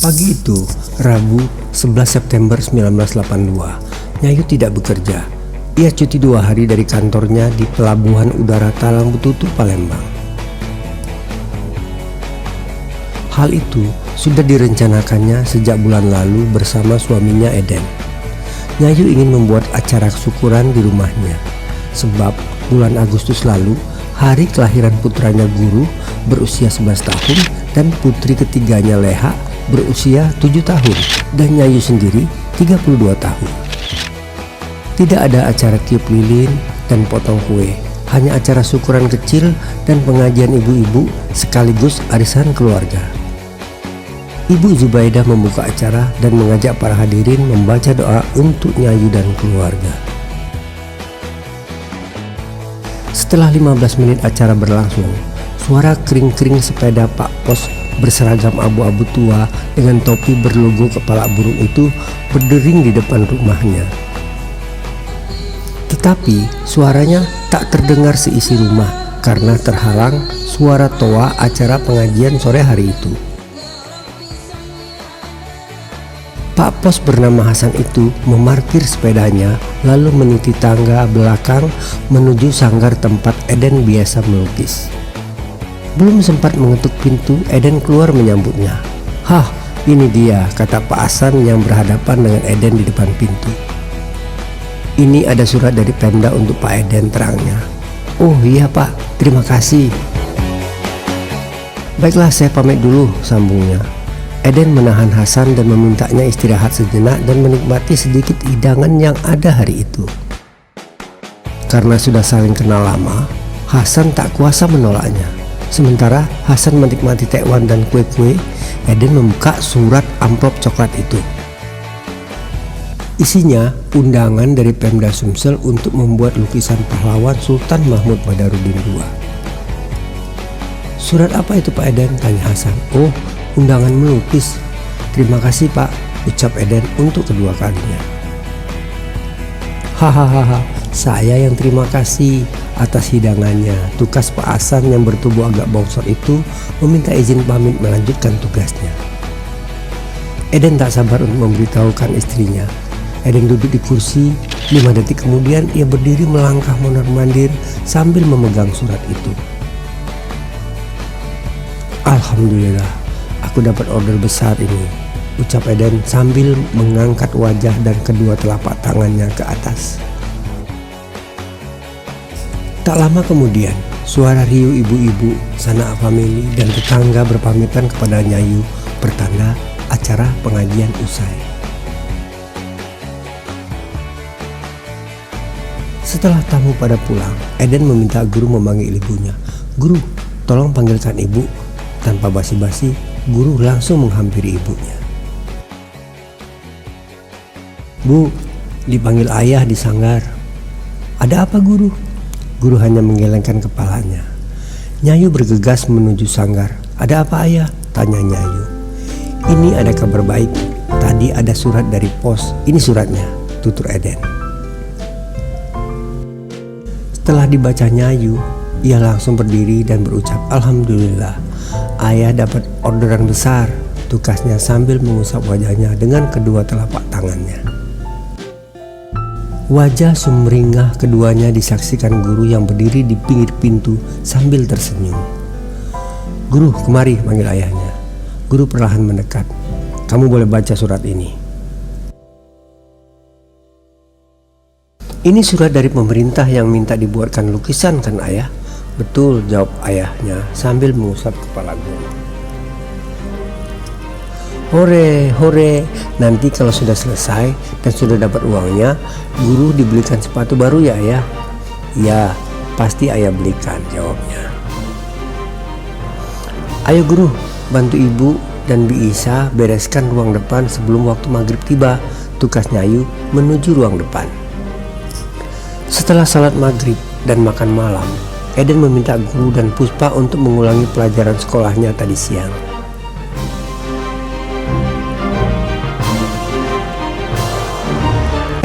Pagi itu, Rabu 11 September 1982, Nyayu tidak bekerja. Ia cuti 2 hari dari kantornya di Pelabuhan Udara Talang Bututu, Palembang. Hal itu sudah direncanakannya sejak bulan lalu bersama suaminya Eden. Nyayu ingin membuat acara syukuran di rumahnya, sebab bulan Agustus lalu hari kelahiran putranya Guru berusia 11 tahun dan putri ketiganya Leha berusia 7 tahun dan Nyayu sendiri 32 tahun. Tidak ada acara tiup lilin dan potong kue, hanya acara syukuran kecil dan pengajian ibu-ibu sekaligus arisan keluarga. Ibu Zubaidah membuka acara dan mengajak para hadirin membaca doa untuk Nyayu dan keluarga. Setelah 15 menit acara berlangsung, suara kering-kering sepeda Pak Pos berseragam abu-abu tua dengan topi berlogo kepala burung itu berdering di depan rumahnya. Tetapi suaranya tak terdengar seisi rumah karena terhalang suara toa acara pengajian sore hari itu. Pak Pos bernama Hasan itu memarkir sepedanya lalu meniti tangga belakang menuju sanggar tempat Eden biasa melukis. Belum sempat mengetuk pintu, Eden keluar menyambutnya. "Hah, ini dia," kata Pak Hasan yang berhadapan dengan Eden di depan pintu. "Ini ada surat dari Pemda untuk Pak Eden," terangnya. "Oh iya Pak, terima kasih." "Baiklah, saya pamit dulu," sambungnya. Eden menahan Hasan dan memintanya istirahat sejenak dan menikmati sedikit hidangan yang ada hari itu. Karena sudah saling kenal lama, Hasan tak kuasa menolaknya. Sementara Hasan menikmati tekwan dan kue-kue, Eden membuka surat amplop coklat itu. Isinya undangan dari Pemda Sumsel untuk membuat lukisan pahlawan Sultan Mahmud Badarudin II. "Surat apa itu Pak Eden?" tanya Hasan. "Oh, undangan melukis." "Terima kasih Pak," ucap Eden untuk kedua kalinya. "Hahaha, saya yang terima kasih atas hidangannya," tukas Pak Hasan yang bertubuh agak bongsor itu meminta izin pamit melanjutkan tugasnya. Eden tak sabar untuk memberitahukan istrinya. Eden duduk di kursi, 5 detik kemudian ia berdiri melangkah mondar-mandir sambil memegang surat itu. "Alhamdulillah, aku dapat order besar ini," ucap Eden sambil mengangkat wajah dan kedua telapak tangannya ke atas. Tak lama kemudian, suara riuh ibu-ibu, sanak famili dan tetangga berpamitan kepada Nyayu pertanda acara pengajian usai. Setelah tamu pada pulang, Eden meminta Guru memanggil ibunya. "Guru, tolong panggilkan ibu." Tanpa basa-basi, Guru langsung menghampiri ibunya. "Bu, dipanggil ayah di sanggar." "Ada apa Guru?" Guru hanya menggelengkan kepalanya. Nyayu bergegas menuju sanggar. "Ada apa ayah?" tanya Nyayu. "Ini ada kabar baik. Tadi ada surat dari pos. Ini suratnya," tutur Eden. Setelah dibaca Nyayu, ia langsung berdiri dan berucap, "Alhamdulillah, ayah dapat orderan besar," tukasnya sambil mengusap wajahnya dengan kedua telapak tangannya. Wajah sumringah keduanya disaksikan Guru yang berdiri di pinggir pintu sambil tersenyum. "Guru, kemari," panggil ayahnya. Guru perlahan mendekat. "Kamu boleh baca surat ini." "Ini surat dari pemerintah yang minta dibuatkan lukisan kan ayah?" "Betul," jawab ayahnya sambil mengusap kepala Guru. "Hore, hore, nanti kalau sudah selesai dan sudah dapat uangnya, Guru dibelikan sepatu baru ya ayah?" "Ya, pasti ayah belikan," jawabnya. "Ayo Guru, bantu ibu dan Bi Isa bereskan ruang depan sebelum waktu maghrib tiba," tukas Nyayu menuju ruang depan. Setelah salat maghrib dan makan malam, Eden meminta Guru dan Puspa untuk mengulangi pelajaran sekolahnya tadi siang.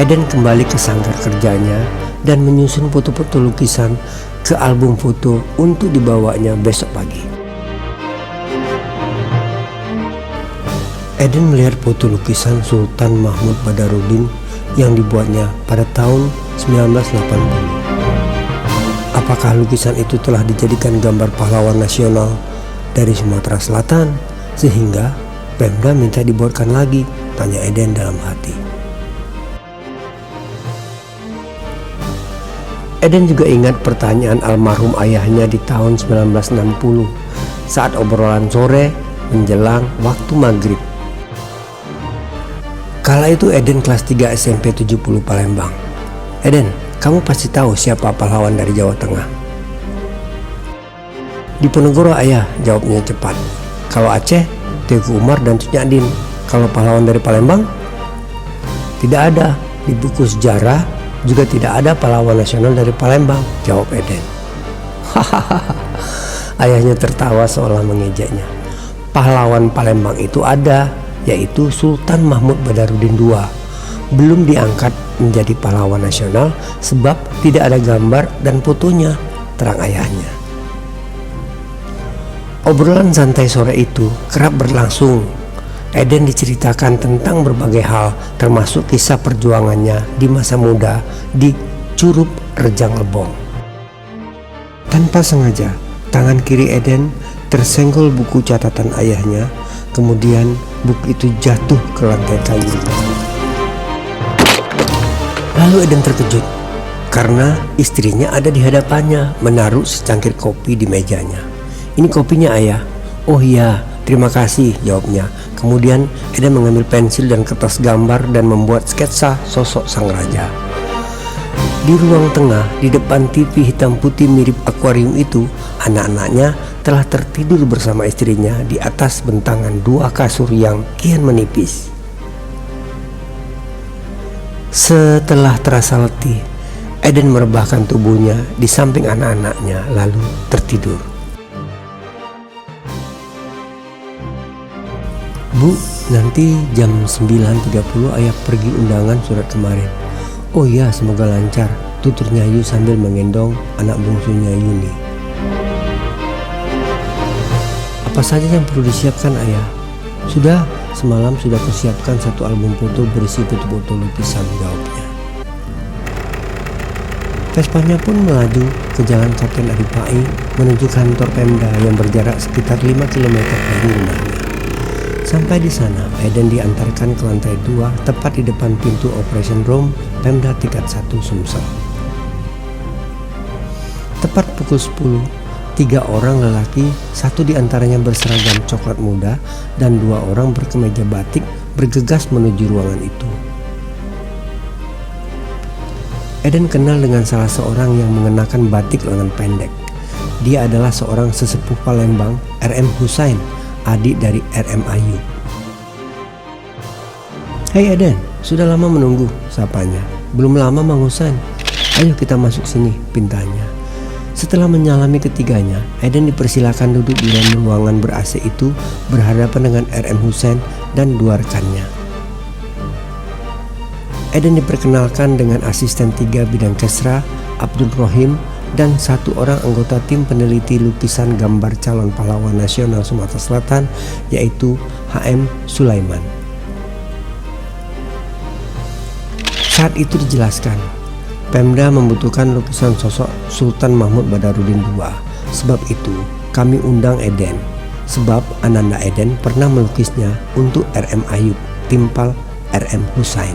Eden kembali ke sanggar kerjanya dan menyusun foto-foto lukisan ke album foto untuk dibawanya besok pagi. Eden melihat foto lukisan Sultan Mahmud Badarudin yang dibuatnya pada tahun 1980. Apakah lukisan itu telah dijadikan gambar pahlawan nasional dari Sumatera Selatan sehingga Pemda minta dibuatkan lagi? Tanya Eden dalam hati. Eden juga ingat pertanyaan almarhum ayahnya di tahun 1960 saat obrolan sore menjelang waktu maghrib. Kala itu Eden kelas 3 SMP 70 Palembang. Eden, kamu pasti tahu siapa pahlawan dari Jawa Tengah? Diponegoro ayah, jawabnya cepat. Kalau Aceh, Teuku Umar dan Cut Nyak Dien. Kalau pahlawan dari Palembang? Tidak ada. Di buku sejarah juga tidak ada pahlawan nasional dari Palembang, jawab Eden. Hahaha. Ayahnya tertawa seolah mengejeknya. Pahlawan Palembang itu ada, yaitu Sultan Mahmud Badarudin II. Belum diangkat menjadi pahlawan nasional sebab tidak ada gambar dan fotonya, terang ayahnya. Obrolan santai sore itu kerap berlangsung. Eden diceritakan tentang berbagai hal, termasuk kisah perjuangannya di masa muda di Curup Rejang Lebong. Tanpa sengaja, tangan kiri Eden tersenggol buku catatan ayahnya, kemudian buku itu jatuh ke lantai kayu. Lalu Eden terkejut karena istrinya ada di hadapannya menaruh secangkir kopi di mejanya. Ini kopinya ayah. Oh iya, terima kasih, jawabnya. Kemudian Eden mengambil pensil dan kertas gambar dan membuat sketsa sosok sang raja. Di ruang tengah, di depan TV hitam putih mirip akuarium itu, anak-anaknya telah tertidur bersama istrinya di atas bentangan dua kasur yang kian menipis. Setelah terasa letih, Eden merebahkan tubuhnya di samping anak-anaknya lalu tertidur. Bu, nanti jam 9.30 ayah pergi undangan surat kemarin. Oh ya, semoga lancar, tutur Nyayu sambil menggendong anak bungsunya Yuni. Apa saja yang perlu disiapkan ayah? Sudah, semalam sudah kusiapkan satu album foto berisi foto-foto lukisan, jawabnya. Vespanya pun melaju ke Jalan Kapten Adipai menuju kantor Pemda yang berjarak sekitar 5 km dari rumahnya. Sampai di sana, Eden diantarkan ke lantai 2 tepat di depan pintu Operation Room Pemda tingkat 1 Sumsel. Tepat pukul 10, 3 orang lelaki, satu diantaranya berseragam coklat muda dan 2 orang berkemeja batik bergegas menuju ruangan itu. Eden kenal dengan salah seorang yang mengenakan batik lengan pendek. Dia adalah seorang sesepuh Palembang, RM Husain, adik dari RM Ayub. Hei Eden, sudah lama menunggu, sapanya. Belum lama Mang Husain. Ayo kita masuk sini, pintanya. Setelah menyalami ketiganya, Eden dipersilakan duduk di dalam ruangan ber-AC itu berhadapan dengan RM Husain dan 2 rekannya. Eden diperkenalkan dengan asisten 3 bidang Kesra, Abdul Rohim, dan 1 orang anggota tim peneliti lukisan gambar calon pahlawan nasional Sumatera Selatan, yaitu HM Sulaiman. Saat itu dijelaskan, Pemda membutuhkan lukisan sosok Sultan Mahmud Badarudin II. Sebab itu kami undang Eden, sebab ananda Eden pernah melukisnya untuk RM Ayub, timpal RM Husain.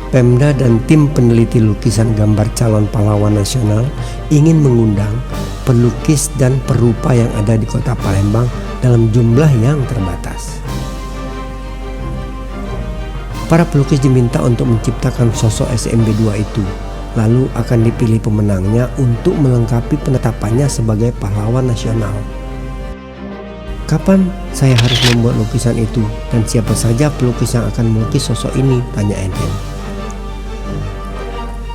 Pemda dan tim peneliti lukisan gambar calon pahlawan nasional ingin mengundang pelukis dan perupa yang ada di kota Palembang dalam jumlah yang terbatas. Para pelukis diminta untuk menciptakan sosok SMB 2 itu, lalu akan dipilih pemenangnya untuk melengkapi penetapannya sebagai pahlawan nasional. Kapan saya harus membuat lukisan itu dan siapa saja pelukis yang akan melukis sosok ini? Tanya Eden.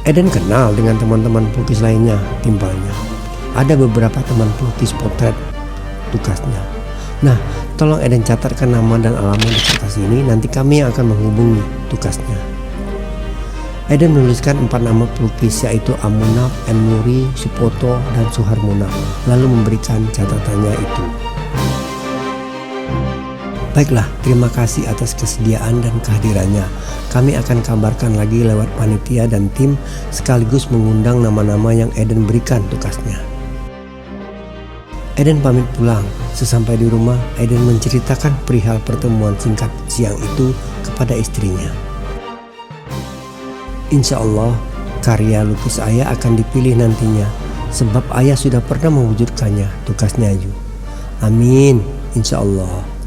Eden kenal dengan teman-teman pelukis lainnya, timpalnya. Ada beberapa teman pelukis potret, tukasnya. Nah, tolong Eden catatkan nama dan alamat di kertas ini, nanti kami yang akan menghubungi, tukasnya. Eden menuliskan 4 nama pelukis, yaitu Amunaf, M. Nuri, Supoto, dan Suharmona, lalu memberikan catatannya itu. Baiklah, terima kasih atas kesediaan dan kehadirannya. Kami akan kabarkan lagi lewat panitia dan tim, sekaligus mengundang nama-nama yang Eden berikan tugasnya. Eden pamit pulang. Sesampai di rumah, Eden menceritakan perihal pertemuan singkat siang itu kepada istrinya. Insya Allah, karya lukis ayah akan dipilih nantinya, sebab ayah sudah pernah mewujudkannya, tugasnya Nyayu. Amin, insya Allah.